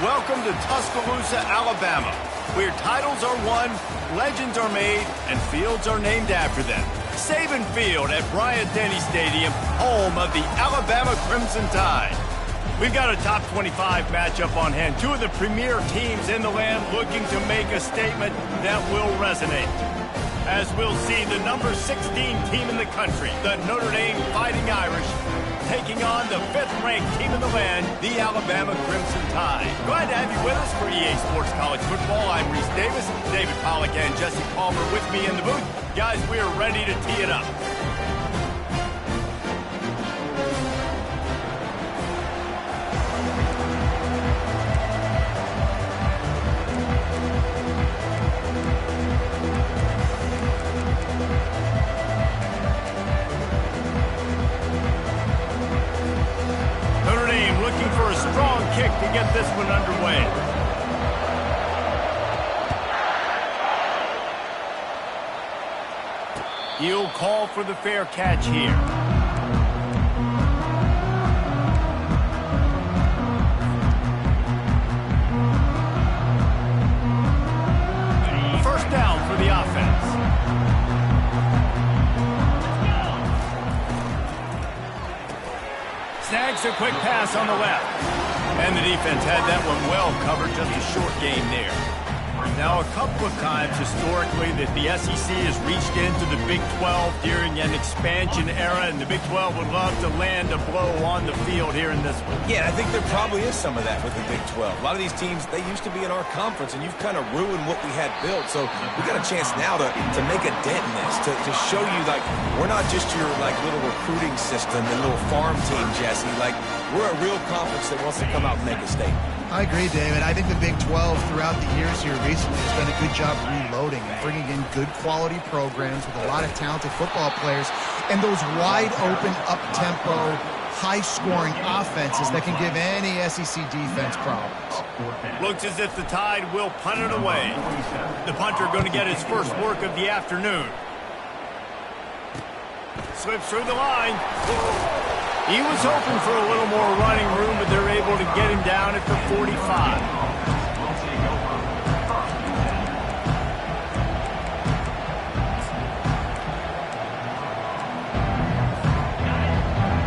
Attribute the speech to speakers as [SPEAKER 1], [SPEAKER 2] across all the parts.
[SPEAKER 1] Welcome to Tuscaloosa, Alabama, where titles are won, legends are made, and fields are named after them. Saban Field at Bryant-Denny Stadium, home of the Alabama Crimson Tide. We've got a top 25 matchup on hand. Two of the premier teams in the land looking to make a statement that will resonate. As we'll see, the number 16 team in the country, the Notre Dame Fighting Irish, taking on the 5th-ranked team in the land, the Alabama Crimson Tide. Glad to have you with us for EA Sports College Football. I'm Reese Davis, David Pollack and Jesse Palmer with me in the booth. Guys, we are ready to tee it up. Kick to get this one underway. He'll call for the fair catch here. First down for the offense. Snags a quick pass on the left. And the defense had that one well covered, just a short game there. Now, a couple of times historically that the SEC has reached into the Big 12 during an expansion era, and the Big 12 would love to land a blow on the field here in this one.
[SPEAKER 2] Yeah, I think there probably is some of that with the Big 12. A lot of these teams, they used to be in our conference, and you've kind of ruined what we had built. So we got a chance now to make a dent in this, to show you, like, we're not just your, like, little recruiting system and little farm team, Jesse. Like, we're a real conference that wants to come out and make a statement.
[SPEAKER 3] I agree, David. I think the Big 12 throughout the years here recently has done a good job reloading and bringing in good quality programs with a lot of talented football players and those wide open, up-tempo, high-scoring offenses that can give any SEC defense problems.
[SPEAKER 1] Looks as if the Tide will punt it away. The punter going to get his first work of the afternoon. Slips through the line. He was hoping for a little more running room, but they're able to get him down at the 45.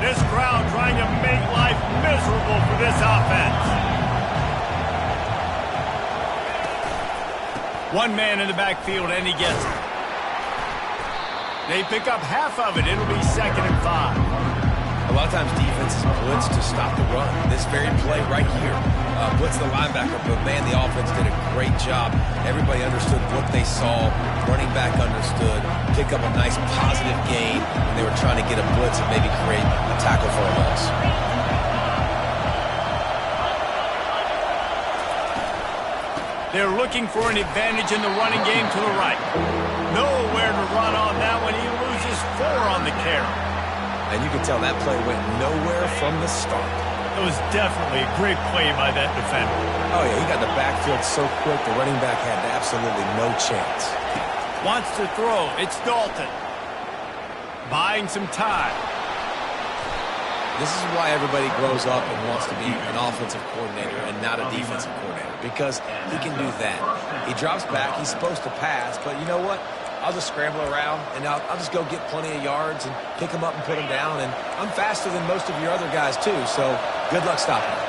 [SPEAKER 1] This crowd trying to make life miserable for this offense. One man in the backfield, and he gets it. They pick up half of it. It'll be 2nd and 5.
[SPEAKER 2] A lot of times defenses blitz to stop the run. This very play right here, blitz the linebacker, but man, the offense did a great job. Everybody understood what they saw. Running back understood. Pick up a nice positive gain when they were trying to get a blitz and maybe create a tackle for a loss.
[SPEAKER 1] They're looking for an advantage in the running game to the right. Nowhere to run on that one. He loses 4 on the carry.
[SPEAKER 2] And you can tell that play went nowhere from the start.
[SPEAKER 1] It was definitely a great play by that defender.
[SPEAKER 2] Oh, yeah, he got the backfield so quick, the running back had absolutely no chance.
[SPEAKER 1] Wants to throw. It's Dalton. Buying some time.
[SPEAKER 2] This is why everybody grows up and wants to be an offensive coordinator and not a defensive coordinator, because he can do that. He drops back. He's supposed to pass, but you know what? I'll just scramble around, and I'll just go get plenty of yards and pick them up and put them down. And I'm faster than most of your other guys, too, so good luck stopping me.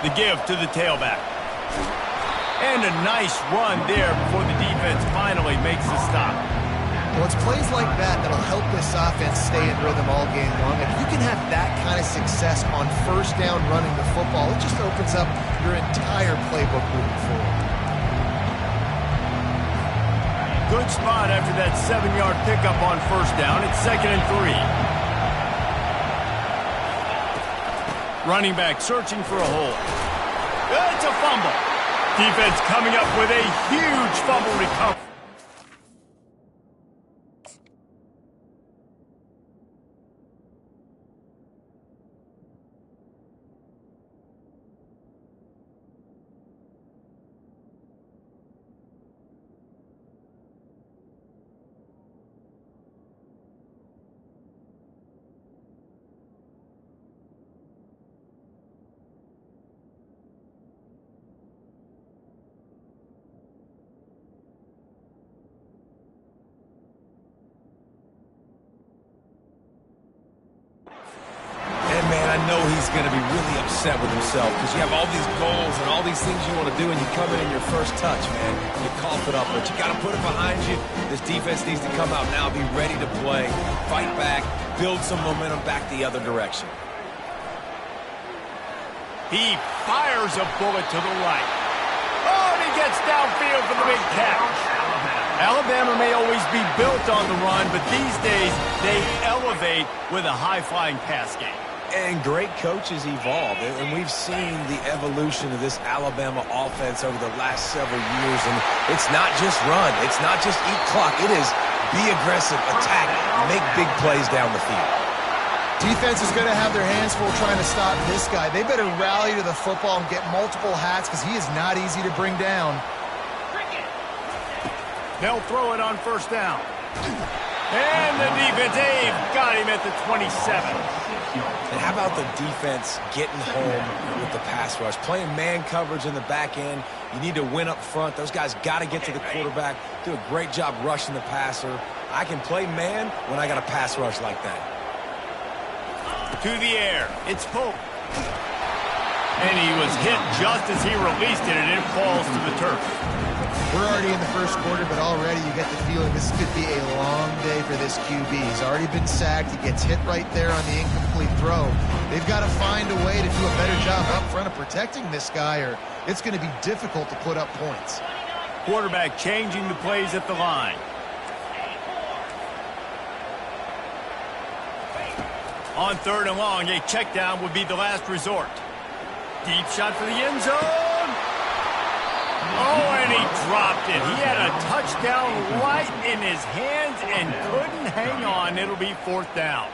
[SPEAKER 1] The give to the tailback. And a nice run there before the defense finally makes the stop.
[SPEAKER 3] Well, it's plays like that that'll help this offense stay in rhythm all game long. If you can have that kind of success on first down running the football, it just opens up your entire playbook moving forward.
[SPEAKER 1] Good spot after that 7-yard pickup on first down. It's 2nd and 3. Running back searching for a hole. It's a fumble. Defense coming up with a huge fumble recovery.
[SPEAKER 2] going to be really upset with himself because you have all these goals and all these things you want to do, and you come in your first touch, man. You cough it up, but you got to put it behind you. This defense needs to come out now, be ready to play, fight back, build some momentum back the other direction.
[SPEAKER 1] He fires a bullet to the right. Oh, and he gets downfield for the big catch. Alabama may always be built on the run, but these days they elevate with a high-flying pass game.
[SPEAKER 2] And great coaches evolve, and we've seen the evolution of this Alabama offense over the last several years, and it's not just run, it's not just eat clock, it is be aggressive, attack, make big plays down the field.
[SPEAKER 3] Defense is going to have their hands full trying to stop this guy. They better rally to the football and get multiple hats because he is not easy to bring down.
[SPEAKER 1] They'll throw it on first down. And the defense, they've got him at the 27.
[SPEAKER 2] And how about the defense getting home with the pass rush? Playing man coverage in the back end. You need to win up front. Those guys got to get to the quarterback. Do a great job rushing the passer. I can play man when I got a pass rush like that.
[SPEAKER 1] To the air. It's Pope. And he was hit just as he released it, and it falls to the turf.
[SPEAKER 3] We're already in the first quarter, but already you get the feeling this could be a long day for this QB. He's already been sacked. He gets hit right there on the incomplete throw. They've got to find a way to do a better job up front of protecting this guy, or it's going to be difficult to put up points.
[SPEAKER 1] Quarterback changing the plays at the line. On third and long, a check down would be the last resort. Deep shot for the end zone. Oh, and he dropped it. He had a touchdown right in his hands and couldn't hang on. It'll be fourth down.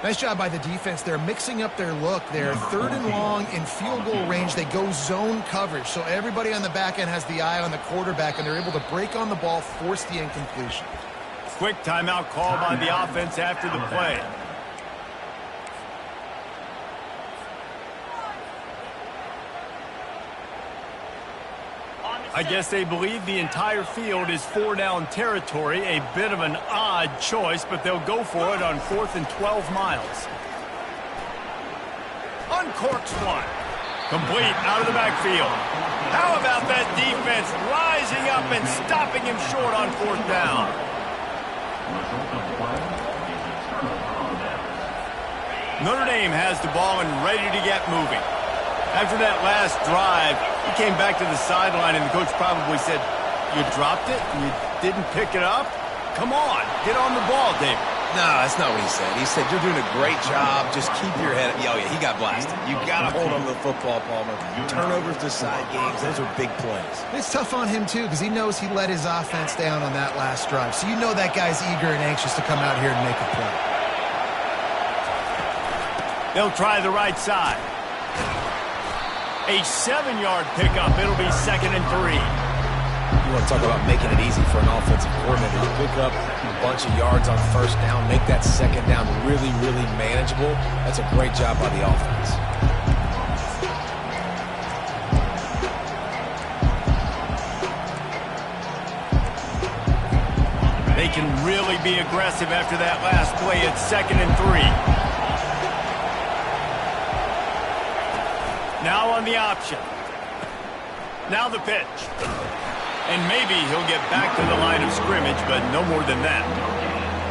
[SPEAKER 3] Nice job by the defense. They're mixing up their look. They're third and long in field goal range. They go zone coverage. So everybody on the back end has the eye on the quarterback, and they're able to break on the ball, force the incompletion.
[SPEAKER 1] Quick timeout call by the offense after the play. I guess they believe the entire field is four-down territory. A bit of an odd choice, but they'll go for it on 4th and 12 miles. Uncorks one. Complete out of the backfield. How about that defense rising up and stopping him short on 4th down? Notre Dame has the ball and ready to get moving. After that last drive, he came back to the sideline, and the coach probably said, "You dropped it? You didn't pick it up? Come on, get on the ball, David."
[SPEAKER 2] No, that's not what he said. He said, "You're doing a great job. Just keep your head up." Oh, yeah, he got blasted. You got to hold on to the football, Palmer. Turnovers decide games. Those are big plays.
[SPEAKER 3] It's tough on him, too, because he knows he let his offense down on that last drive. So you know that guy's eager and anxious to come out here and make a play.
[SPEAKER 1] They'll try the right side. A 7-yard pickup. It'll be 2nd and 3.
[SPEAKER 2] You want to talk about making it easy for an offensive coordinator. You pick up a bunch of yards on first down, make that second down really, really manageable. That's a great job by the offense.
[SPEAKER 1] They can really be aggressive after that last play. It's 2nd and 3. Now on the option. Now the pitch. And maybe he'll get back to the line of scrimmage, but no more than that.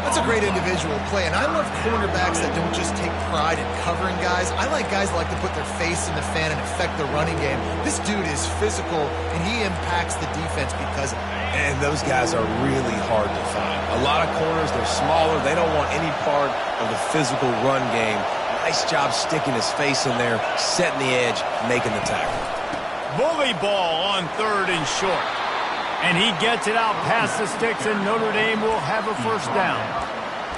[SPEAKER 3] That's a great individual play, and I love cornerbacks that don't just take pride in covering guys. I like guys that like to put their face in the fan and affect the running game. This dude is physical, and he impacts the defense because of it.
[SPEAKER 2] And those guys are really hard to find. A lot of corners, they're smaller. They don't want any part of the physical run game. Nice job sticking his face in there, setting the edge, making the tackle.
[SPEAKER 1] Bully ball on 3rd and short. And he gets it out past the sticks, and Notre Dame will have a first down.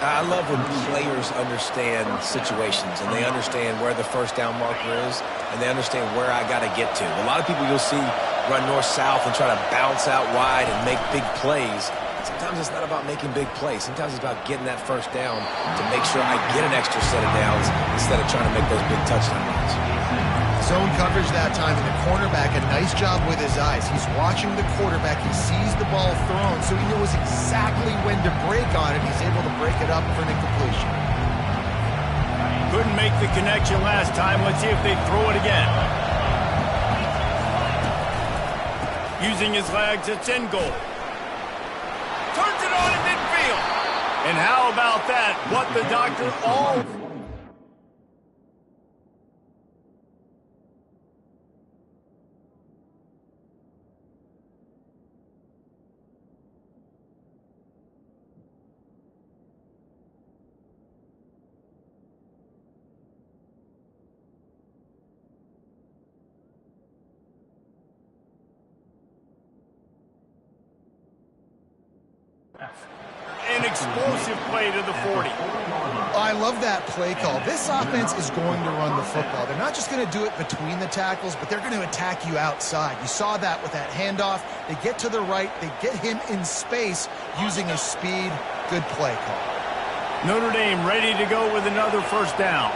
[SPEAKER 2] I love when players understand situations, and they understand where the first down marker is, and they understand where I got to get to. A lot of people you'll see run north-south and try to bounce out wide and make big plays. Sometimes it's not about making big plays. Sometimes it's about getting that first down to make sure I get an extra set of downs instead of trying to make those big touchdown runs.
[SPEAKER 3] Zone coverage that time, and the cornerback, a nice job with his eyes. He's watching the quarterback. He sees the ball thrown, so he knows exactly when to break on it. He's able to break it up for an incompletion.
[SPEAKER 1] Couldn't make the connection last time. Let's see if they throw it again. Using his legs, it's in goal. Turns it on in midfield. And how about that? What the doctor all... An explosive play to the 40.
[SPEAKER 3] I love that play call. This offense is going to run the football. They're not just going to do it between the tackles, but they're going to attack you outside. You saw that with that handoff. They get to the right. They get him in space using his speed. Good play call.
[SPEAKER 1] Notre Dame ready to go with another first down.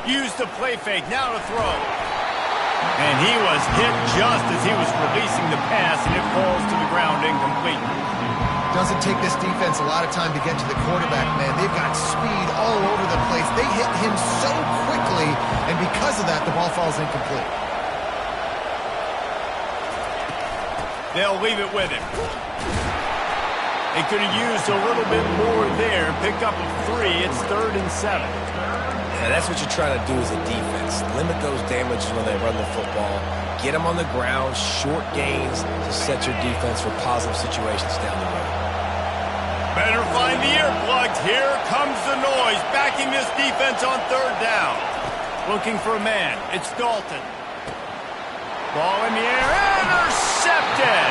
[SPEAKER 1] Use the play fake. Now to throw. And he was hit just as he was releasing the pass, and it falls to the ground incomplete.
[SPEAKER 3] Doesn't take this defense a lot of time to get to the quarterback, man. They've got speed all over the place. They hit him so quickly, and because of that, the ball falls incomplete.
[SPEAKER 1] They'll leave it with him. They could have used a little bit more there. Pick up a 3. It's 3rd and 7.
[SPEAKER 2] Yeah, that's what you're trying to do as a defense. Limit those damages when they run the football. Get them on the ground, short gains to set your defense for positive situations down the road.
[SPEAKER 1] Better find the earplugs. Here comes the noise. Backing this defense on 3rd down. Looking for a man. It's Dalton. Ball in the air. Intercepted.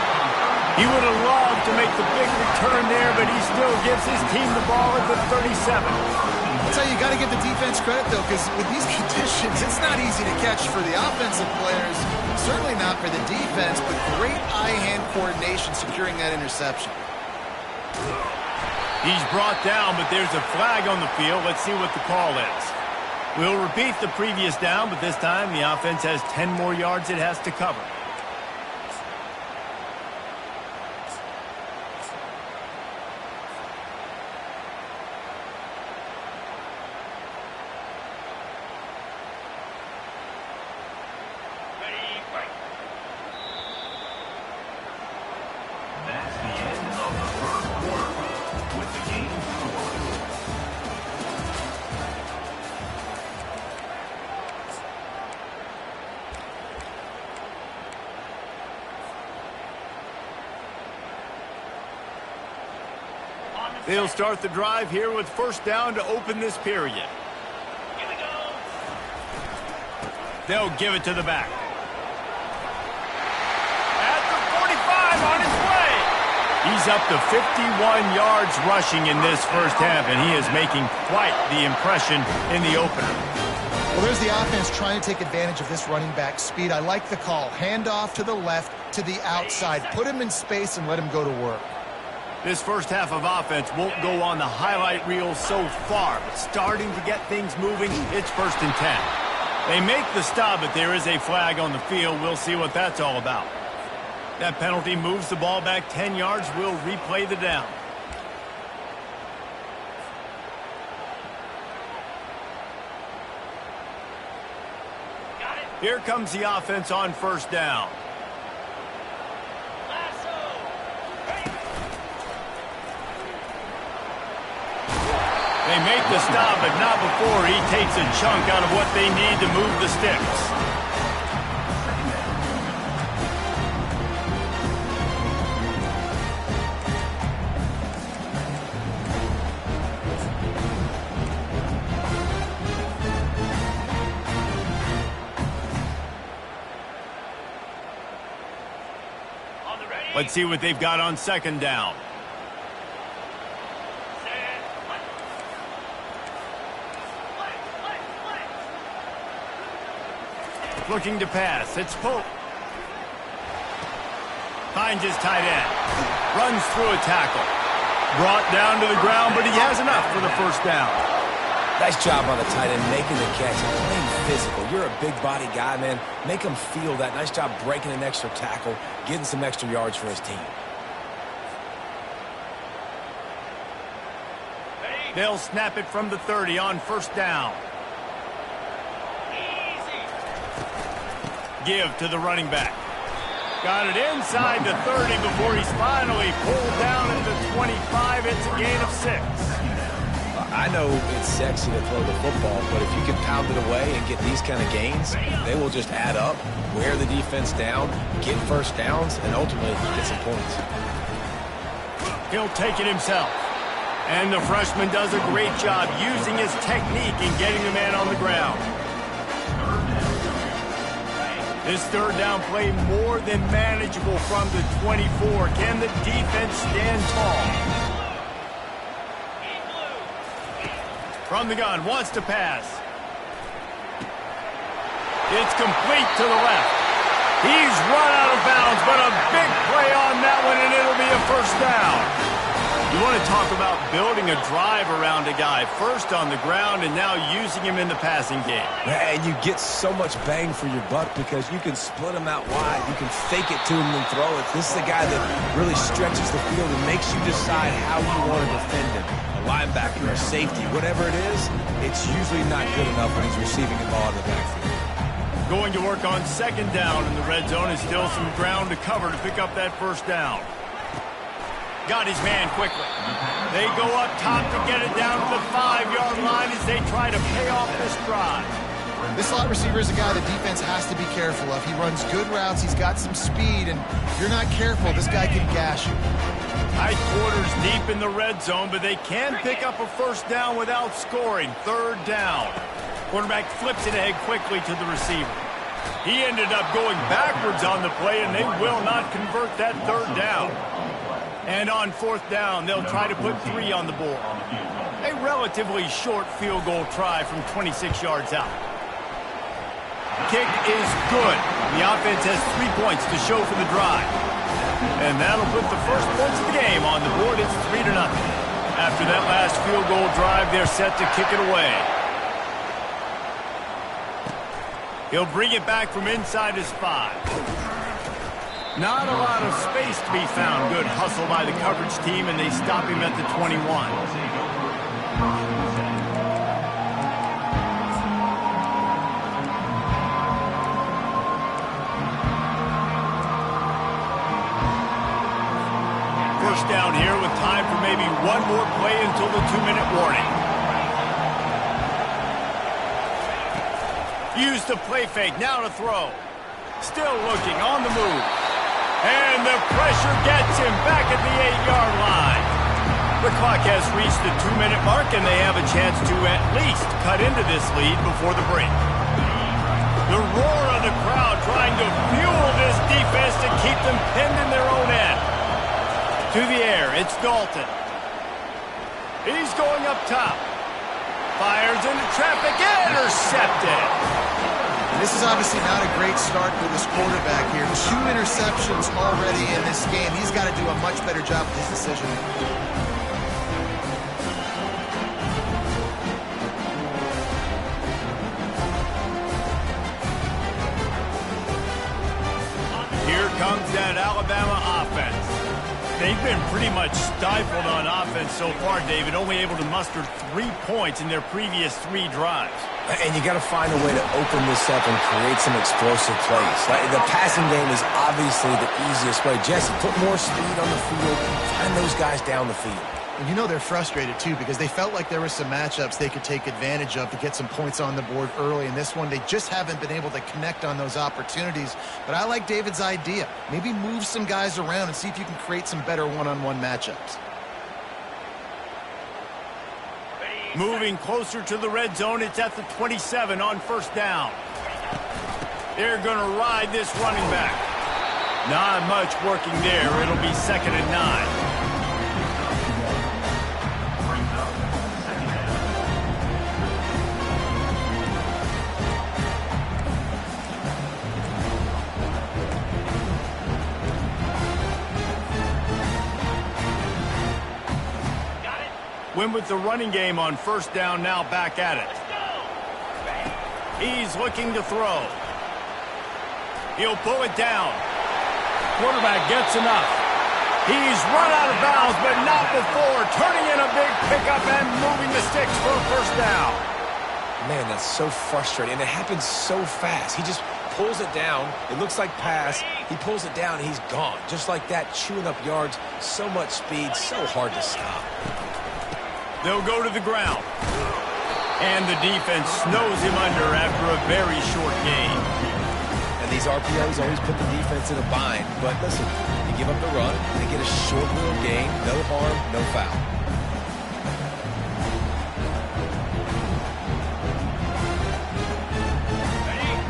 [SPEAKER 1] He would have loved to make the big return there, but he still gives his team the ball at the 37.
[SPEAKER 3] That's how you got to give the defense credit, though, because with these conditions, it's not easy to catch for the offensive players. Certainly not for the defense, but great eye-hand coordination securing that interception.
[SPEAKER 1] He's brought down, but there's a flag on the field. Let's see what the call is. We'll repeat the previous down, but this time the offense has 10 more yards it has to cover. They'll start the drive here with first down to open this period. Here we go. They'll give it to the back. At the 45 on his way. He's up to 51 yards rushing in this first half, and he is making quite the impression in the opener.
[SPEAKER 3] Well, there's the offense trying to take advantage of this running back speed. I like the call. Hand off to the left, to the outside. Put him in space and let him go to work.
[SPEAKER 1] This first half of offense won't go on the highlight reel so far, but starting to get things moving, it's 1st and 10. They make the stop, but there is a flag on the field. We'll see what that's all about. That penalty moves the ball back 10 yards. We'll replay the down. Here comes the offense on first down. They make the stop, but not before he takes a chunk out of what they need to move the sticks. Let's see what they've got on second down. Looking to pass. It's Pope. Finds his tight end. Runs through a tackle. Brought down to the ground, but he has enough for the first down.
[SPEAKER 2] Nice job on the tight end making the catch and playing physical. You're a big body guy, man. Make him feel that. Nice job breaking an extra tackle, getting some extra yards for his team.
[SPEAKER 1] Ready? They'll snap it from the 30 on first down. Give to the running back. Got it inside the 30 before he's finally pulled down at the 25. It's a gain of 6.
[SPEAKER 2] I know it's sexy to throw the football, but if you can pound it away and get these kind of gains, they will just add up, wear the defense down, get first downs, and ultimately get some points.
[SPEAKER 1] He'll take it himself. And the freshman does a great job using his technique in getting the man on the ground. This third down play more than manageable from the 24. Can the defense stand tall? From the gun, wants to pass. It's complete to the left. He's run out of bounds, but a big play on that one, and it'll be a first down. You want to talk about building a drive around a guy, first on the ground and now using him in the passing game.
[SPEAKER 2] And you get so much bang for your buck because you can split him out wide. You can fake it to him and throw it. This is a guy that really stretches the field and makes you decide how you want to defend him. A linebacker, a safety, whatever it is, it's usually not good enough when he's receiving the ball in the backfield.
[SPEAKER 1] Going to work on second down in the red zone, and still some ground to cover to pick up that first down. Got his man quickly. They go up top to get it down to the 5-yard line as they try to pay off this drive.
[SPEAKER 3] This slot receiver is a guy the defense has to be careful of. He runs good routes. He's got some speed, and if you're not careful, this guy can gash you.
[SPEAKER 1] Tight quarters deep in the red zone, but they can pick up a first down without scoring. Third down. Quarterback flips it ahead quickly to the receiver. He ended up going backwards on the play, and they will not convert that third down. And on fourth down, they'll try to put 3 on the board. A relatively short field goal try from 26 yards out. Kick is good. The offense has 3 points to show for the drive. And that'll put the first points of the game on the board. It's 3-0. After that last field goal drive, they're set to kick it away. He'll bring it back from inside his 5. Not a lot of space to be found. Good hustle by the coverage team, and they stop him at the 21. First down here with time for maybe one more play until the 2-minute warning. Use the play fake, now to throw. Still looking, on the move. And the pressure gets him back at the 8-yard line. The clock has reached the 2-minute mark, and they have a chance to at least cut into this lead before the break. The roar of the crowd trying to fuel this defense to keep them pinned in their own end. To the air, it's Dalton. He's going up top. Fires into traffic, intercepted.
[SPEAKER 3] This is obviously not a great start for this quarterback here. 2 interceptions already in this game. He's got to do a much better job with his decision.
[SPEAKER 1] Here comes that Alabama offense. They've been pretty much stifled on offense so far, David, only able to muster 3 points in their previous 3 drives.
[SPEAKER 2] And you got to find a way to open this up and create some explosive plays. The passing game is obviously the easiest way. Jesse, put more speed on the field. Find those guys down the field.
[SPEAKER 3] And you know they're frustrated, too, because they felt like there were some matchups they could take advantage of to get some points on the board early. In this one, they just haven't been able to connect on those opportunities. But I like David's idea. Maybe move some guys around and see if you can create some better one-on-one matchups.
[SPEAKER 1] Moving closer to the red zone, it's at the 27 on first down. They're going to ride this running back. Not much working there. It'll be 2nd and 9. Win with the running game on first down, now back at it. He's looking to throw. He'll pull it down. Quarterback gets enough. He's run out of bounds, but not before turning in a big pickup and moving the sticks for a first down.
[SPEAKER 2] Man, that's so frustrating, and it happens so fast. He just pulls it down. It looks like pass. He pulls it down, and he's gone. Just like that, chewing up yards. So much speed, so hard to stop.
[SPEAKER 1] They'll go to the ground. And the defense snows him under after a very short gain.
[SPEAKER 2] And these RPOs always put the defense in a bind. But listen, you give up the run, they get a short little gain, no harm, no foul.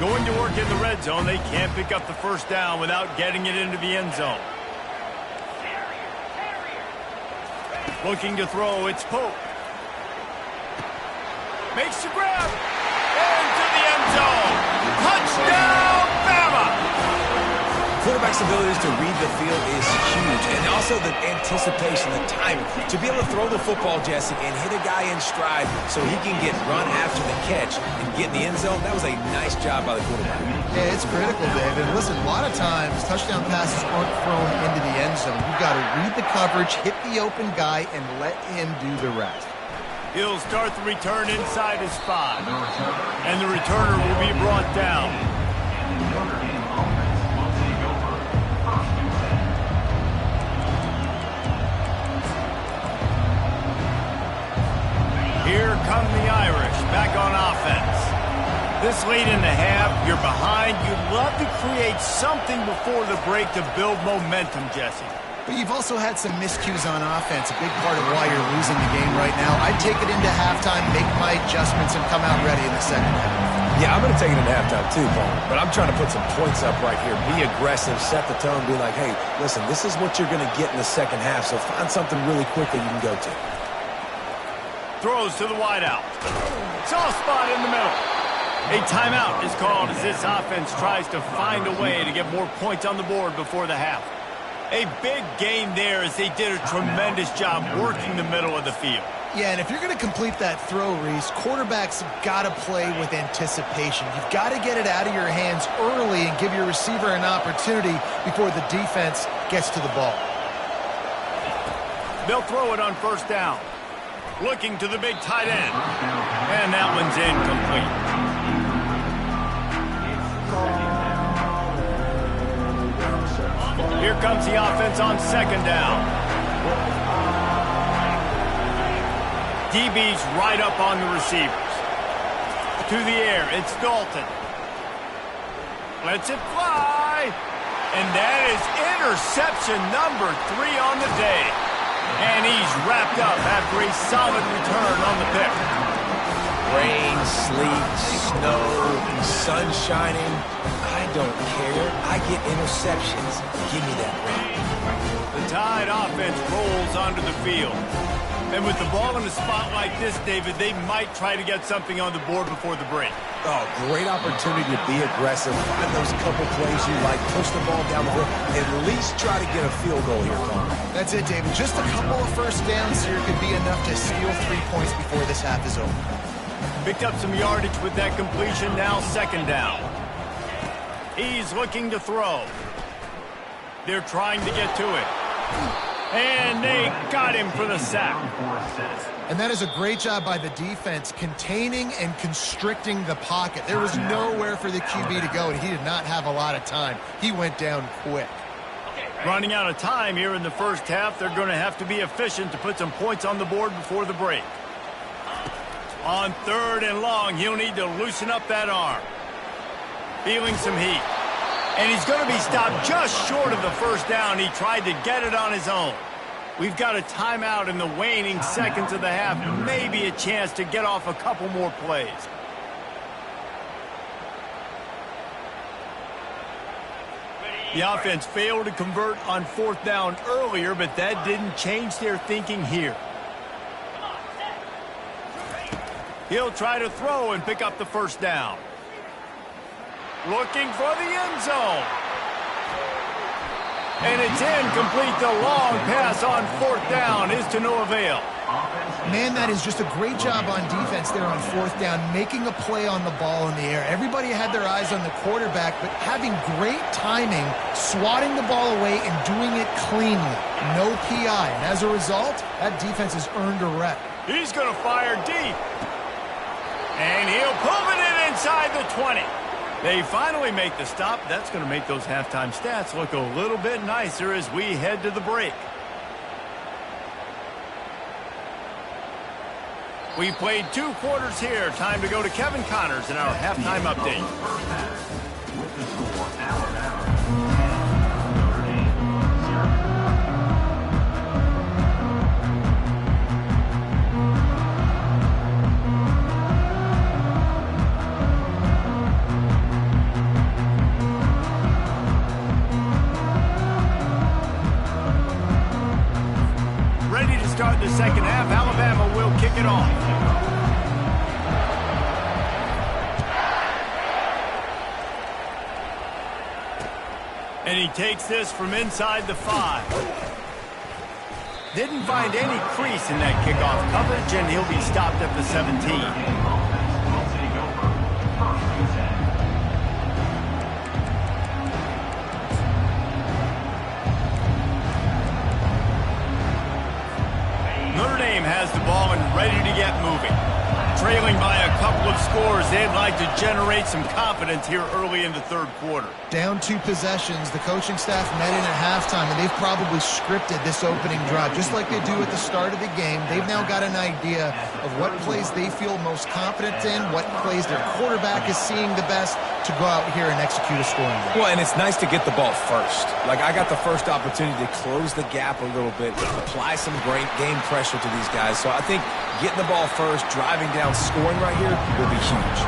[SPEAKER 1] Going to work in the red zone, they can't pick up the first down without getting it into the end zone. Looking to throw, it's Pope. Makes the grab. Into the end zone. Touchdown, Bama!
[SPEAKER 2] Quarterback's abilities to read the field is huge, and also the anticipation, the timing. To be able to throw the football, Jesse, and hit a guy in stride so he can get run after the catch and get in the end zone, that was a nice job by the quarterback.
[SPEAKER 3] Yeah, it's critical, David. Listen, a lot of times, touchdown passes aren't thrown into the end zone. You've got to read the coverage, hit the open guy, and let him do the rest.
[SPEAKER 1] He'll start the return inside his 5. And the returner will be brought down. Here come the Irish, back on offense. This late in the half, you're behind. You'd love to create something before the break to build momentum, Jesse.
[SPEAKER 3] But you've also had some miscues on offense, a big part of why you're losing the game right now. I'd take it into halftime, make my adjustments, and come out ready in the second half.
[SPEAKER 2] Yeah, I'm going to take it into halftime too, Paul. But I'm trying to put some points up right here. Be aggressive, set the tone, be like, hey, listen, this is what you're going to get in the second half, so find something really quick that you can go to.
[SPEAKER 1] Throws to the wideout. Soft spot in the middle. A timeout is called as this offense tries to find a way to get more points on the board before the half. A big gain there as they did a tremendous job working the middle of the field.
[SPEAKER 3] Yeah, and if you're going to complete that throw, Reese, quarterbacks got to play with anticipation. You've got to get it out of your hands early and give your receiver an opportunity before the defense gets to the ball.
[SPEAKER 1] They'll throw it on first down. Looking to the big tight end. And that one's incomplete. Here comes the offense on second down. DB's right up on the receivers. To the air, it's Dalton. Lets it fly. And that is interception number 3 on the day. And he's wrapped up after a solid return on the pick.
[SPEAKER 2] Rain, sleet, snow, sun shining. I don't care. I get interceptions. Give me that rock.
[SPEAKER 1] The Tide offense rolls onto the field. And with the ball in a spot like this, David, they might try to get something on the board before the break.
[SPEAKER 2] Oh, great opportunity to be aggressive. Find those couple plays you like. Push the ball down the field. At least try to get a field goal here, Tom.
[SPEAKER 3] That's it, David. Just a couple of first downs here could be enough to steal 3 points before this half is over.
[SPEAKER 1] Picked up some yardage with that completion. Now second down. He's looking to throw. They're trying to get to it. And they got him for the sack.
[SPEAKER 3] And that is a great job by the defense, containing and constricting the pocket. There was nowhere for the QB to go, and he did not have a lot of time. He went down quick.
[SPEAKER 1] Running out of time here in the first half. They're going to have to be efficient to put some points on the board before the break. On third and long, he'll need to loosen up that arm. Feeling some heat. And he's going to be stopped just short of the first down. He tried to get it on his own. We've got a timeout in the waning seconds of the half. Maybe a chance to get off a couple more plays. The offense failed to convert on fourth down earlier, but that didn't change their thinking here. He'll try to throw and pick up the first down. Looking for the end zone. And it's incomplete. The long pass on fourth down is to no avail.
[SPEAKER 3] Man, that is just a great job on defense there on 4th down, making a play on the ball in the air. Everybody had their eyes on the quarterback, but having great timing, swatting the ball away and doing it cleanly. No PI. And as a result, that defense has earned a rep.
[SPEAKER 1] He's going to fire deep. And he'll pull it in inside the 20. They finally make the stop. That's going to make those halftime stats look a little bit nicer as we head to the break. We played 2 quarters here. Time to go to Kevin Connors in our halftime update. Ready to start the second half. Alabama will kick it off. And he takes this from inside the 5. Didn't find any crease in that kickoff coverage, and he'll be stopped at the 17. Notre Dame has the ball and ready to get moving. Trailing by a couple of scores, they'd like to generate some confidence here early in the 3rd quarter.
[SPEAKER 3] Down 2 possessions, the coaching staff met in at halftime, and they've probably scripted this opening drive. Just like they do at the start of the game, they've now got an idea of what plays they feel most confident in, what plays their quarterback is seeing the best to go out here and execute a scoring drive.
[SPEAKER 2] Well, and it's nice to get the ball first. Like, I got the first opportunity to close the gap a little bit, apply some great game pressure to these guys. So I think getting the ball first, driving down, scoring right here will be huge.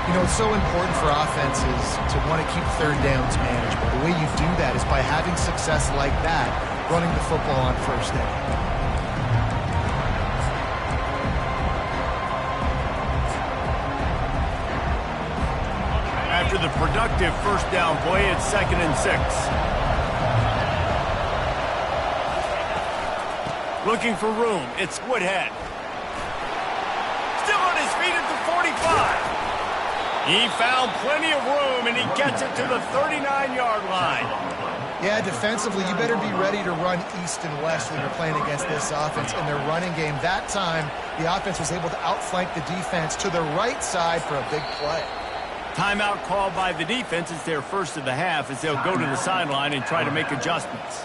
[SPEAKER 3] You know, it's so important for offenses to want to keep 3rd downs manageable. The way you do that is by having success like that, running the football on 1st down.
[SPEAKER 1] After the productive 1st down play, it's 2nd and 6. Looking for room, it's Woodhead. Still on his feet at the 45. He found plenty of room, and he gets it to the 39-yard line.
[SPEAKER 3] Yeah, defensively, you better be ready to run east and west when you're playing against this offense in their running game. That time, the offense was able to outflank the defense to the right side for a big play.
[SPEAKER 1] Timeout called by the defense. It's their first of the half as they'll go to the sideline and try to make adjustments.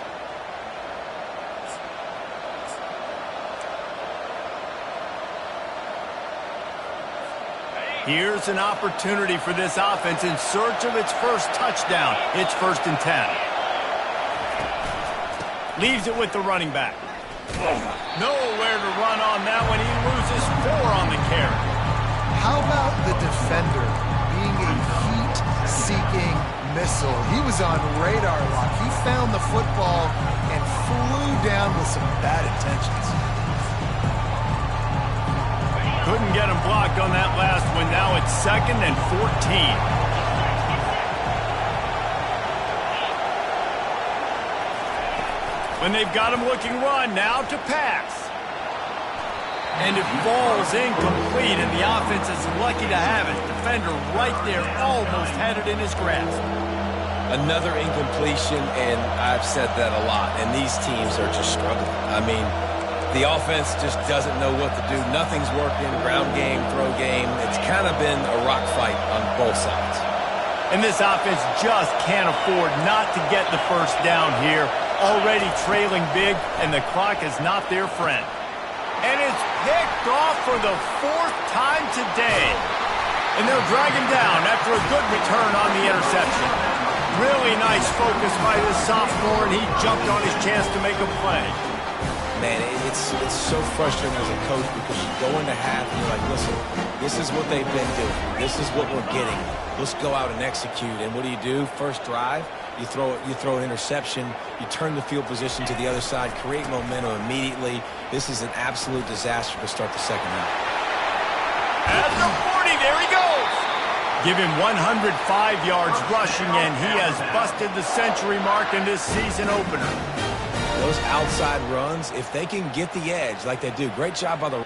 [SPEAKER 1] Here's an opportunity for this offense in search of its first touchdown. It's 1st and 10. Leaves it with the running back. Nowhere to run on that one. He loses 4 on the carry.
[SPEAKER 3] How about the defender being a heat-seeking missile? He was on radar lock. He found the football and flew down with some bad intentions.
[SPEAKER 1] Couldn't get him blocked on that last one. Now it's 2nd and 14. When they've got him looking run, now to pass. And it falls incomplete, and the offense is lucky to have it. Defender right there almost had it in his grasp.
[SPEAKER 2] Another incompletion, and I've said that a lot, and these teams are just struggling. I mean, the offense just doesn't know what to do. Nothing's working. Ground game, throw game. It's kind of been a rock fight on both sides.
[SPEAKER 1] And this offense just can't afford not to get the first down here. Already trailing big, and the clock is not their friend. And it's picked off for the 4th time today. And they'll drag him down after a good return on the interception. Really nice focus by this sophomore, and he jumped on his chance to make a play.
[SPEAKER 2] Man, it's so frustrating as a coach because you go into half and you're like, listen, this is what they've been doing. This is what we're getting. Let's go out and execute. And what do? First drive, you throw an interception, you turn the field position to the other side, create momentum immediately. This is an absolute disaster to start the second half.
[SPEAKER 1] At the 40, there he goes. Give him 105 yards rushing, and he has busted the century mark in this season opener.
[SPEAKER 2] Well, Those outside runs, if they can get the edge like they do, great job by the...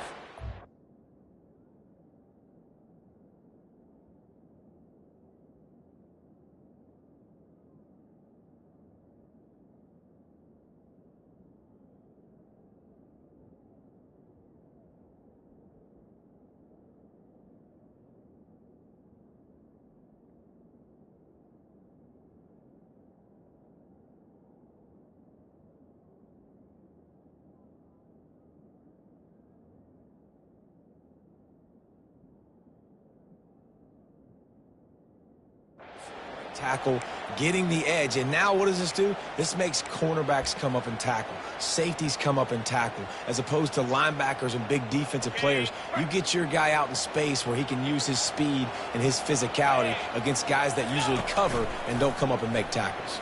[SPEAKER 2] tackle, getting the edge. And now what does this do? This makes cornerbacks come up and tackle. Safeties come up and tackle. As opposed to linebackers and big defensive players, you get your guy out in space where he can use his speed and his physicality against guys that usually cover and don't come up and make tackles.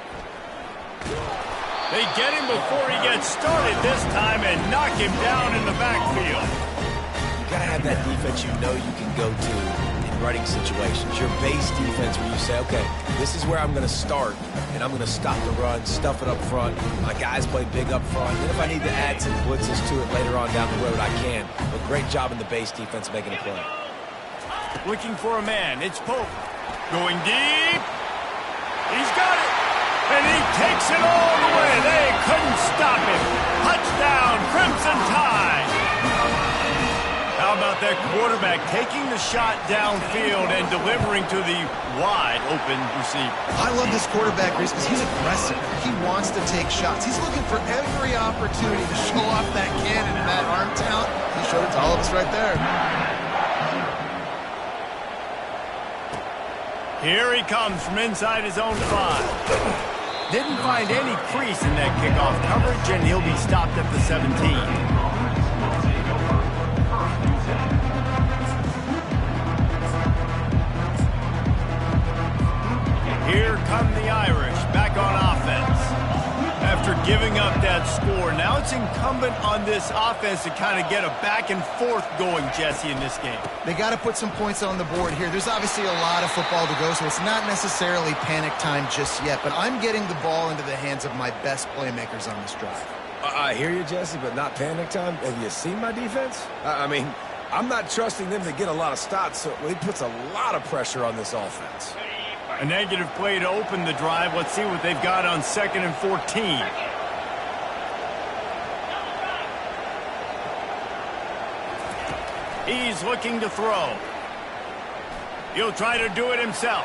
[SPEAKER 1] They get him before he gets started this time and knock him down in the backfield.
[SPEAKER 2] You gotta have that defense you know you can go to running situations, your base defense where you say, okay, this is where I'm going to start, and I'm going to stop the run, stuff it up front. My guys play big up front. Then if I need to add some blitzes to it later on down the road, I can. But great job in the base defense making a play.
[SPEAKER 1] Looking for a man. It's Pope. Going deep. He's got it. And he takes it all the way. They couldn't stop him. Touchdown, Crimson Tide. How about that quarterback taking the shot downfield and delivering to the wide open receiver?
[SPEAKER 3] I love this quarterback, Reese, because he's aggressive. He wants to take shots. He's looking for every opportunity to show off that cannon and that arm talent. He showed it to all of us right there.
[SPEAKER 1] Here he comes from inside his own 5. Didn't find any crease in that kickoff coverage, and he'll be stopped at the 17. Here come the Irish, back on offense. After giving up that score, now it's incumbent on this offense to kind of get a back and forth going, Jesse, in this game.
[SPEAKER 3] They got to put some points on the board here. There's obviously a lot of football to go, so it's not necessarily panic time just yet, but I'm getting the ball into the hands of my best playmakers on this drive.
[SPEAKER 2] I hear you, Jesse, but not panic time. Have you seen my defense? I mean, I'm not trusting them to get a lot of stops, so it puts a lot of pressure on this offense.
[SPEAKER 1] A negative play to open the drive. Let's see what they've got on 2nd and 14. He's looking to throw. He'll try to do it himself.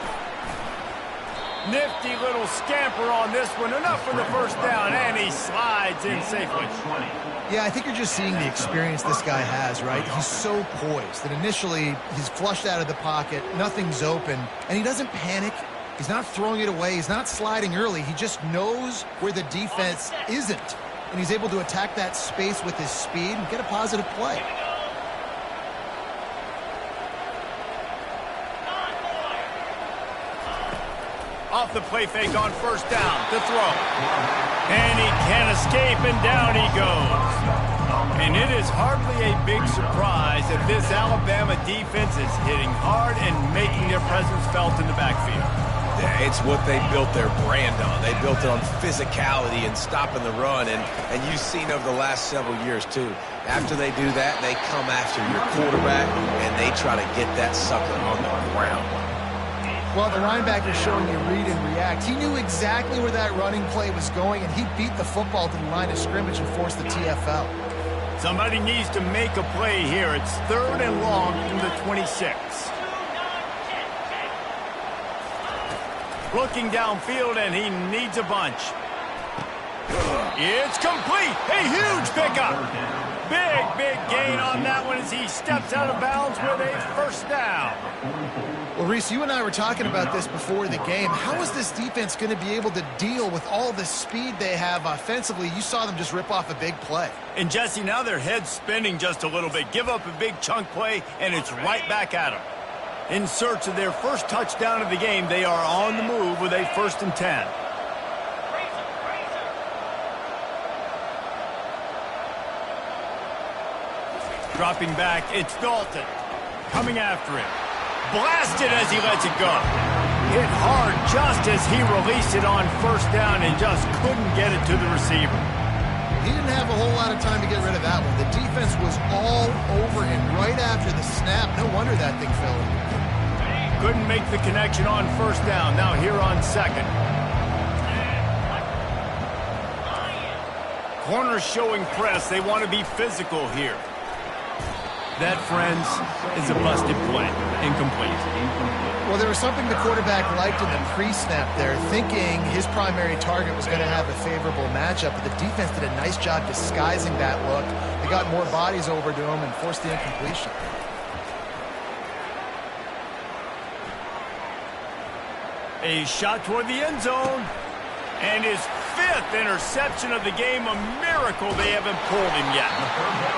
[SPEAKER 1] Nifty little scamper on this one. Enough for the first down, and he slides in safely.
[SPEAKER 3] Yeah, I think you're just seeing the experience this guy has, right? He's so poised that initially he's flushed out of the pocket, nothing's open, and he doesn't panic. He's not throwing it away. He's not sliding early. He just knows where the defense isn't, and he's able to attack that space with his speed and get a positive play.
[SPEAKER 1] Off the play fake on first down to throw. And he can't escape, and down he goes. And it is hardly a big surprise that this Alabama defense is hitting hard and making their presence felt in the backfield.
[SPEAKER 2] Yeah, it's what they built their brand on. They built it on physicality and stopping the run, and you've seen over the last several years, too. After they do that, they come after your quarterback, and they try to get that sucker on the ground.
[SPEAKER 3] Well, the linebacker showing you read and react. He knew exactly where that running play was going, and he beat the football to the line of scrimmage and forced the TFL.
[SPEAKER 1] Somebody needs to make a play here. It's 3rd and long from the 26. Looking downfield, and he needs a bunch. It's complete. A huge pickup. Big gain on that one as he steps out of bounds with a first down.
[SPEAKER 3] Well, Reese, you and I were talking about this before the game. How is this defense going to be able to deal with all the speed they have offensively? You saw them just rip off a big play.
[SPEAKER 1] And, Jesse, now their head's spinning just a little bit. Give up a big chunk play, and it's right back at them. In search of their first touchdown of the game, they are on the move with a 1st and 10. Dropping back, it's Dalton. Coming after him. Blasted as he lets it go. Hit hard just as he released it on first down and just couldn't get it to the receiver.
[SPEAKER 3] He didn't have a whole lot of time to get rid of that one. The defense was all over him right after the snap. No wonder that thing fell.
[SPEAKER 1] Couldn't make the connection on first down. Now here on second. Corners showing press. They want to be physical here. That, friends, is a busted play. Incomplete.
[SPEAKER 3] Well, there was something the quarterback liked in the pre-snap there, thinking his primary target was going to have a favorable matchup, but the defense did a nice job disguising that look. They got more bodies over to him and forced the incompletion.
[SPEAKER 1] A shot toward the end zone. And his 5th interception of the game, a miracle they haven't pulled him yet.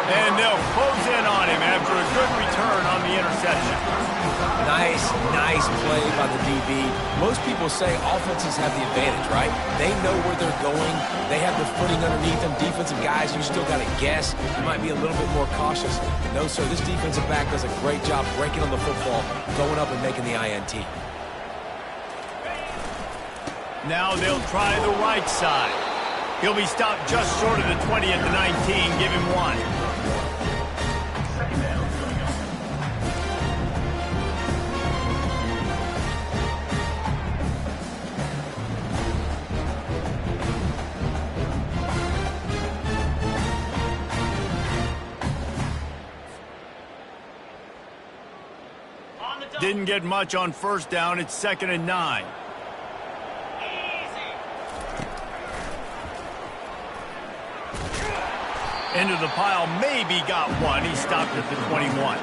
[SPEAKER 1] And they'll close in on him after a good return on the interception.
[SPEAKER 2] Nice play by the DB. Most people say offenses have the advantage, right? They know where they're going. They have the footing underneath them. Defensive guys, you still got to guess. You might be a little bit more cautious. No, sir, this defensive back does a great job breaking on the football, going up and making the INT.
[SPEAKER 1] Now they'll try the right side. He'll be stopped just short of the 20 at the 19. Give him 1. Didn't get much on first down. It's 2nd and 9. Into the pile, maybe got one. He stopped at the 21.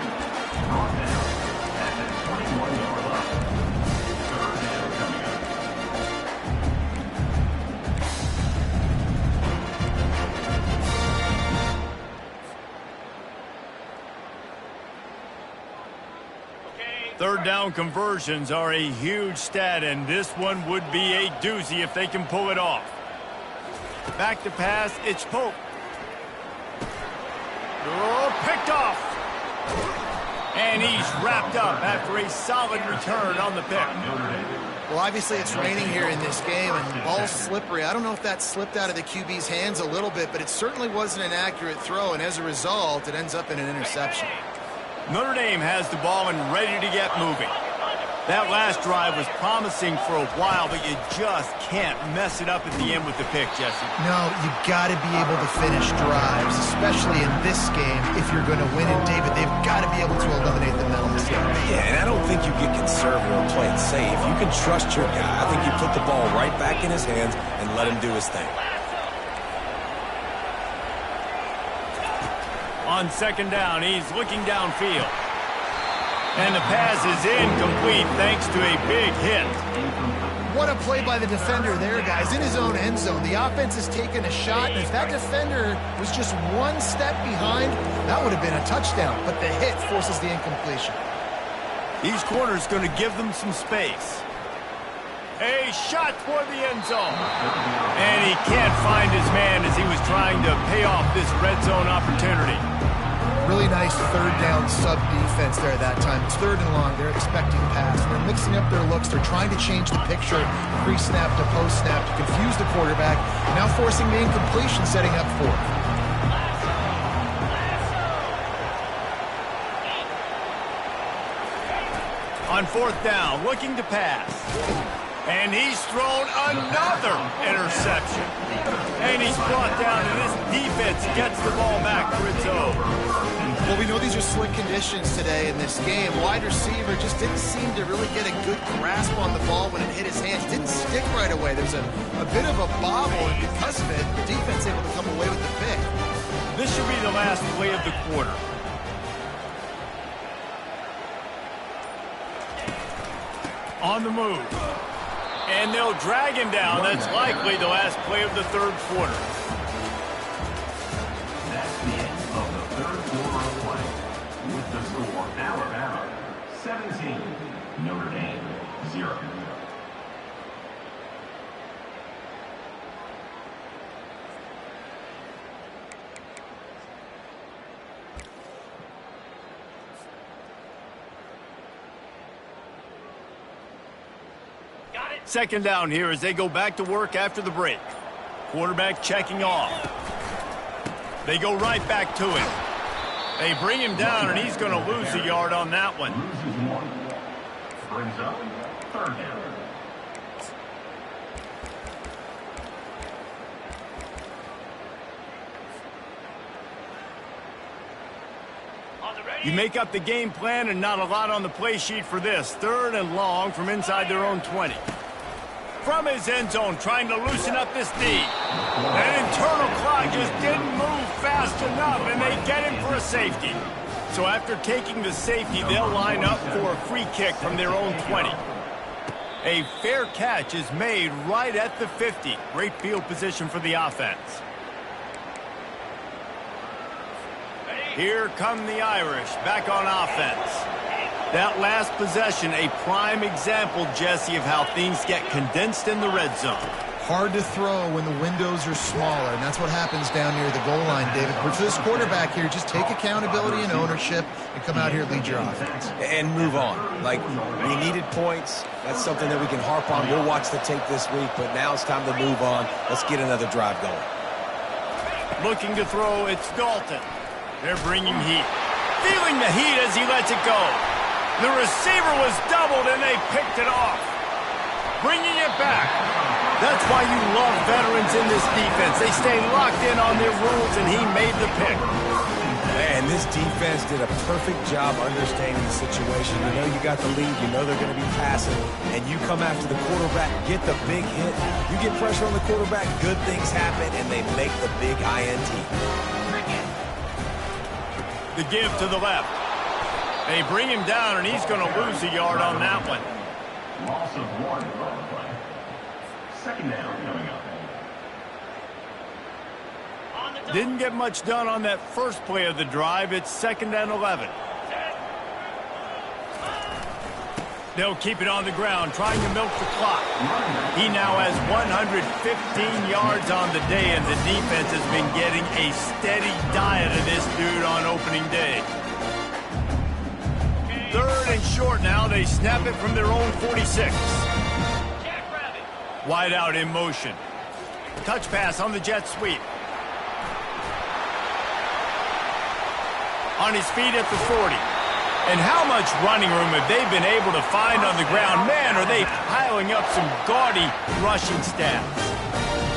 [SPEAKER 1] Third down conversions are a huge stat, and this one would be a doozy if they can pull it off. Back to pass, it's Pope. Oh, picked off. And he's wrapped up after a solid return on the pick.
[SPEAKER 3] Well, obviously it's raining here in this game, and the ball's slippery. I don't know if that slipped out of the QB's hands a little bit, but it certainly wasn't an accurate throw, and as a result, it ends up in an interception.
[SPEAKER 1] Notre Dame has the ball and ready to get moving. That last drive was promising for a while, but you just can't mess it up at the end with the pick, Jesse.
[SPEAKER 3] No, you got to be able to finish drives, especially in this game if you're going to win. And, David, they've got to be able to eliminate the mental mistakes.
[SPEAKER 2] Yeah, and I don't think you get conservative or play it safe. You can trust your guy. I think you put the ball right back in his hands and let him do his thing.
[SPEAKER 1] On 2nd down, he's looking downfield. And the pass is incomplete thanks to a big hit.
[SPEAKER 3] What a play by the defender there, guys, in his own end zone. The offense has taken a shot, and if that defender was just one step behind, that would have been a touchdown. But the hit forces the incompletion.
[SPEAKER 1] These corners going to give them some space. A shot toward the end zone. And he can't find his man as he was trying to pay off this red zone opportunity.
[SPEAKER 3] Really nice third down sub defense there that time. It's 3rd and long. They're expecting pass. They're mixing up their looks. They're trying to change the picture pre-snap to post-snap to confuse the quarterback. Now forcing the incompletion, setting up 4th.
[SPEAKER 1] On 4th down, looking to pass. And he's thrown another interception. And he's brought down, and this defense gets the ball back for its own.
[SPEAKER 3] Well, we know these are slick conditions today in this game. Wide receiver just didn't seem to really get a good grasp on the ball when it hit his hands. Didn't stick right away. There's a bit of a bobble, and because of it, the defense able to come away with the pick.
[SPEAKER 1] This should be the last play of the quarter. On the move. And they'll drag him down. That's likely the last play of the 3rd quarter.
[SPEAKER 4] That's the end of the 3rd quarter of play. With the score, Alabama 17, Notre Dame 0.
[SPEAKER 1] Second down here as they go back to work after the break. Quarterback checking off. They go right back to him. They bring him down, and he's going to lose a yard on that one.
[SPEAKER 4] Loses 1. Brings up 3rd down.
[SPEAKER 1] You make up the game plan and not a lot on the play sheet for this. 3rd and long from inside their own 20. From his end zone, trying to loosen up this D. That internal clock just didn't move fast enough, and they get him for a safety. So after taking the safety, they'll line up for a free kick from their own 20. A fair catch is made right at the 50. Great field position for the offense. Here come the Irish, back on offense. That last possession, a prime example, Jesse, of how things get condensed in the red zone.
[SPEAKER 3] Hard to throw when the windows are smaller, and that's what happens down near the goal line, David. But for this quarterback here, just take accountability and ownership and come out here and lead your offense.
[SPEAKER 2] And move on. Like, we needed points. That's something that we can harp on. We'll watch the tape this week, but now it's time to move on. Let's get another drive going.
[SPEAKER 1] Looking to throw, it's Dalton. They're bringing heat. Feeling the heat as he lets it go. The receiver was doubled, and they picked it off. Bringing it back. That's why you love veterans in this defense. They stay locked in on their rules, and he made the pick.
[SPEAKER 2] Man, this defense did a perfect job understanding the situation. You know you got the lead. You know they're going to be passing. And you come after the quarterback, get the big hit. You get pressure on the quarterback, good things happen, and they make the big INT.
[SPEAKER 1] The give to the left. They bring him down, and he's going to lose a yard on that one.
[SPEAKER 4] Loss of 1 on the play. 2nd down coming up.
[SPEAKER 1] Didn't get much done on that first play of the drive. It's 2nd and 11. They'll keep it on the ground, trying to milk the clock. He now has 115 yards on the day, and the defense has been getting a steady diet of this dude on opening day. 3rd and short now. They snap it from their own 46. Wide out in motion. Touch pass on the jet sweep. On his feet at the 40. And how much running room have they been able to find on the ground? Man, are they piling up some gaudy rushing stats.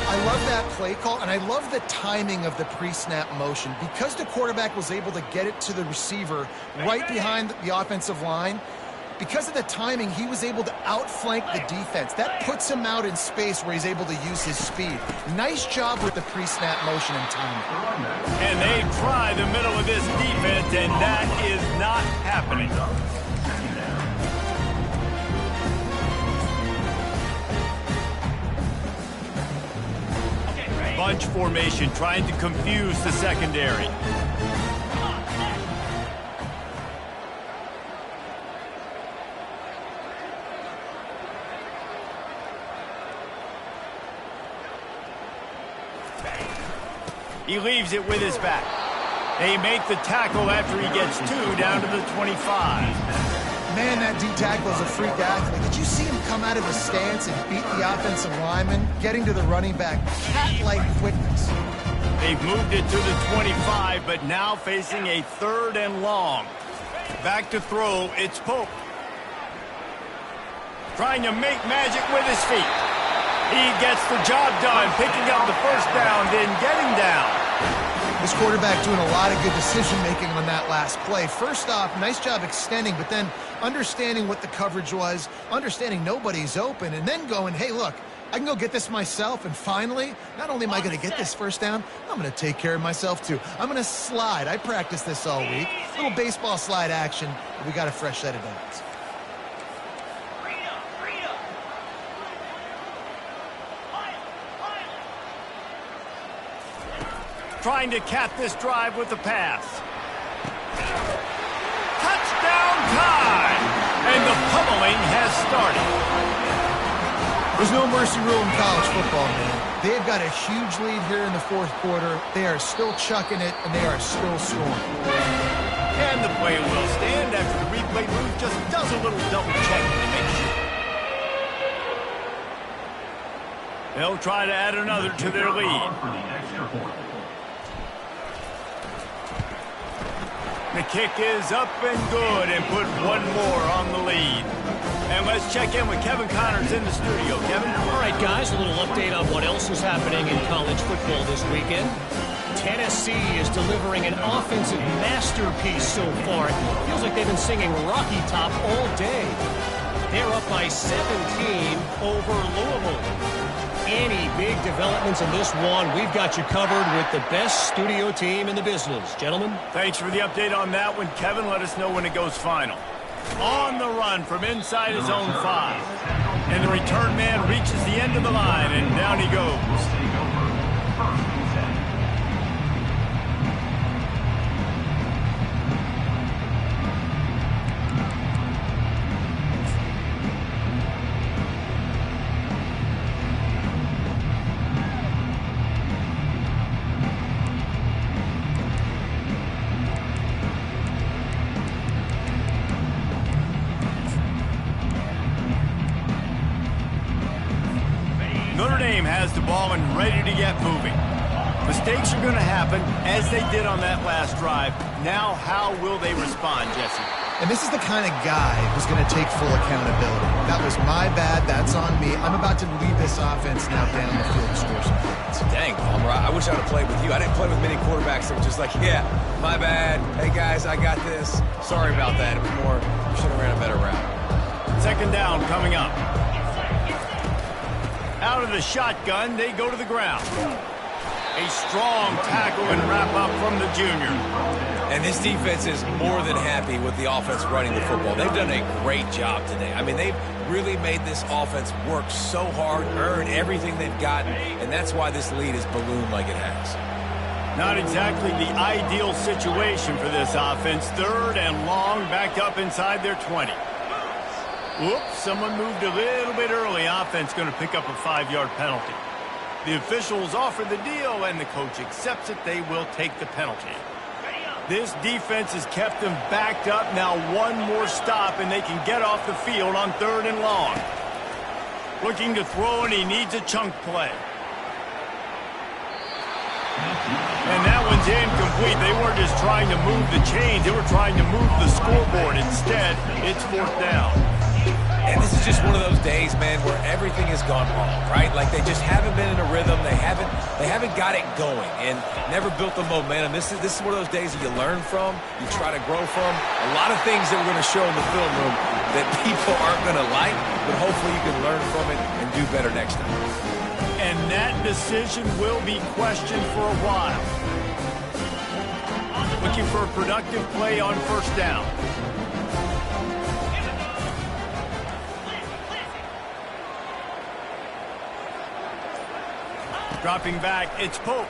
[SPEAKER 3] I love that play call, and I love the timing of the pre-snap motion. Because the quarterback was able to get it to the receiver right behind the offensive line, because of the timing, he was able to outflank the defense. That puts him out in space where he's able to use his speed. Nice job with the pre-snap motion and timing.
[SPEAKER 1] And they try the middle of this defense, and that is not happening. Bunch formation, trying to confuse the secondary. He leaves it with his back. They make the tackle after he gets 2 down to the 25.
[SPEAKER 3] Man, that D-tackle is a freak athlete. Did you see him come out of his stance and beat the offensive lineman, getting to the running back? Cat-like quickness.
[SPEAKER 1] They've moved it to the 25, but now facing a 3rd and long. Back to throw, it's Pope. Trying to make magic with his feet. He gets the job done, picking up the first down, then getting down.
[SPEAKER 3] This quarterback doing a lot of good decision-making on that last play. First off, nice job extending, but then understanding what the coverage was, understanding nobody's open, and then going, hey, look, I can go get this myself, and finally, not only am I going to get this first down, I'm going to take care of myself, too. I'm going to slide. I practiced this all week. Little baseball slide action. We got a fresh set of downs.
[SPEAKER 1] Trying to cap this drive with the pass. Touchdown time! And the pummeling has started.
[SPEAKER 3] There's no mercy rule in college football, man. They've got a huge lead here in the 4th quarter. They are still chucking it, and they are still scoring.
[SPEAKER 1] And the play will stand after the replay booth just does a little double checking to make sure. They'll try to add another to their lead. The kick is up and good and put one more on the lead. And let's check in with Kevin Connors in the studio. Kevin?
[SPEAKER 5] All right, guys, a little update on what else is happening in college football this weekend. Tennessee is delivering an offensive masterpiece so far. It feels like they've been singing Rocky Top all day. They're up by 17 over Louisville. Any big developments in this one, we've got you covered with the best studio team in the business. Gentlemen?
[SPEAKER 1] Thanks for the update on that one, Kevin. Let us know when it goes final. On the run from inside his own 5. And the return man reaches the end of the line, and down he goes. Notre Dame has the ball and ready to get moving. Mistakes are going to happen, as they did on that last drive. Now, how will they respond, Jesse?
[SPEAKER 3] And this is the kind of guy who's going to take full accountability. That was my bad. That's on me. I'm about to lead this offense now down the field to score some points.
[SPEAKER 2] Dang, Palmer, I wish I would have played with you. I didn't play with many quarterbacks that were just like, yeah, my bad. Hey, guys, I got this. Sorry about that. It was more, should have ran a better route.
[SPEAKER 1] Second down coming up. Out of the shotgun, they go to the ground. A strong tackle and wrap-up from the junior.
[SPEAKER 2] And this defense is more than happy with the offense running the football. They've done a great job today. I mean, they've really made this offense work so hard, earn everything they've gotten, and that's why this lead is ballooned like it has.
[SPEAKER 1] Not exactly the ideal situation for this offense. Third and long, back up inside their 20. Whoops, someone moved a little bit early. Offense going to pick up a 5-yard penalty. The officials offer the deal, and the coach accepts it. They will take the penalty. This defense has kept them backed up. Now one more stop, and they can get off the field on third and long. Looking to throw, and he needs a chunk play. And that one's incomplete. They weren't just trying to move the chains. They were trying to move the scoreboard. Instead, it's fourth down.
[SPEAKER 2] And this is just one of those days, man, where everything has gone wrong, right? Like they just haven't been in a rhythm. They haven't got it going and never built the momentum. This is one of those days that you learn from, you try to grow from. A lot of things that we're going to show in the film room that people aren't going to like, but hopefully you can learn from it and do better next time.
[SPEAKER 1] And that decision will be questioned for a while. Looking for a productive play on first down. Dropping back, it's Pope.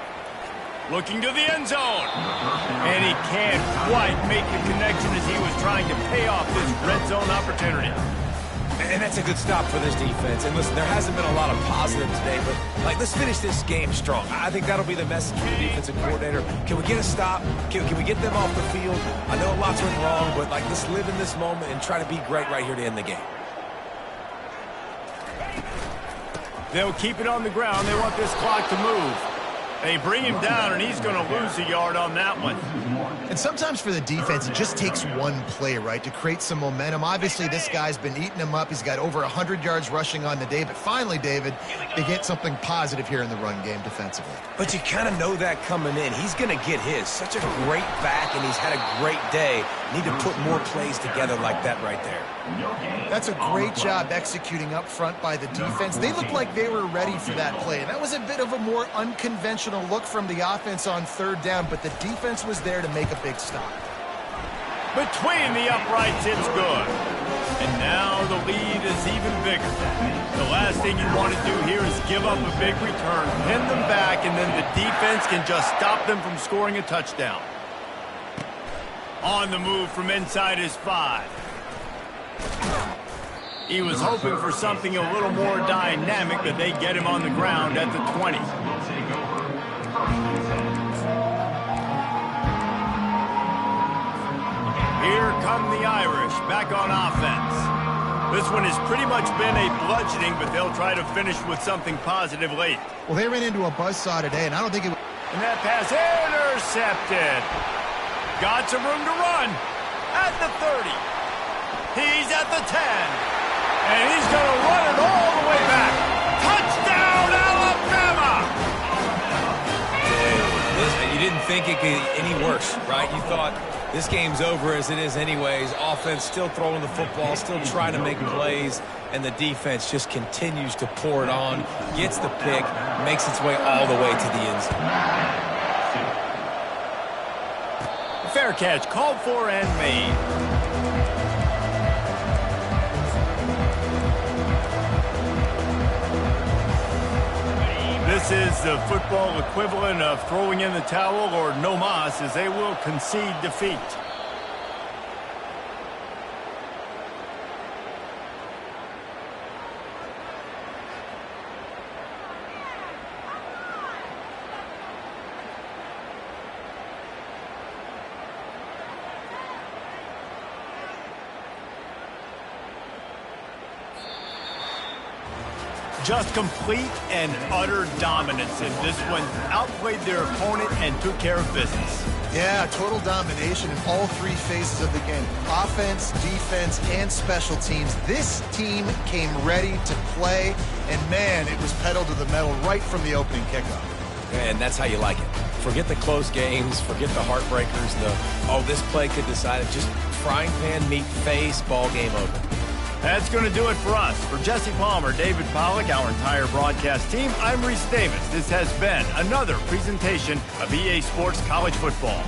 [SPEAKER 1] Looking to the end zone. And he can't quite make the connection as he was trying to pay off this red zone opportunity.
[SPEAKER 2] And that's a good stop for this defense. And listen, there hasn't been a lot of positive today, but let's finish this game strong. I think that'll be the message for the defensive coordinator. Can we get a stop? Can we get them off the field? I know lots went wrong, but let's live in this moment and try to be great right here to end the game.
[SPEAKER 1] They'll keep it on the ground. They want this clock to move. They bring him down, and he's going to lose a yard on that one.
[SPEAKER 3] And sometimes for the defense, it just takes one play, right, to create some momentum. Obviously, this guy's been eating him up. He's got over 100 yards rushing on the day. But finally, David, they get something positive here in the run game defensively.
[SPEAKER 2] But you kind of know that coming in. He's going to get his. Such a great back, and he's had a great day. Need to put more plays together like that right there.
[SPEAKER 3] That's a great job executing up front by the defense. They looked like they were ready for that play. And that was a bit of a more unconventional look from the offense on third down, but the defense was there to make a big stop.
[SPEAKER 1] Between the uprights, it's good. And now the lead is even bigger. The last thing you want to do here is give up a big return, pin them back, and then the defense can just stop them from scoring a touchdown. On the move from inside his 5. He was hoping for something a little more dynamic, but they get him on the ground at the 20. Here come the Irish, back on offense. This one has pretty much been a bludgeoning, but they'll try to finish with something positive late.
[SPEAKER 3] Well, they ran into a buzzsaw today, and I don't think it was...
[SPEAKER 1] And that pass intercepted. Got some room to run. At the 30. He's at the 10. And he's going to run it all the way back. Touchdown, Alabama!
[SPEAKER 2] Dude, you didn't think it could get any worse, right? You thought this game's over as it is anyways. Offense still throwing the football, still trying to make plays, and the defense just continues to pour it on, gets the pick, makes its way all the way to the end zone.
[SPEAKER 1] Fair catch, called for and made. This is the football equivalent of throwing in the towel or no mas, as they will concede defeat. Just complete and utter dominance in this one. Outplayed their opponent and took care of business.
[SPEAKER 3] Yeah, total domination in all three phases of the game. Offense, defense, and special teams. This team came ready to play, and man, it was pedal to the metal right from the opening kickoff.
[SPEAKER 2] And that's how you like it. Forget the close games, forget the heartbreakers, this play could decide it. Just frying pan, meat face, ball game over.
[SPEAKER 1] That's going to do it for us. For Jesse Palmer, David Pollack, our entire broadcast team, I'm Reese Davis. This has been another presentation of EA Sports College Football.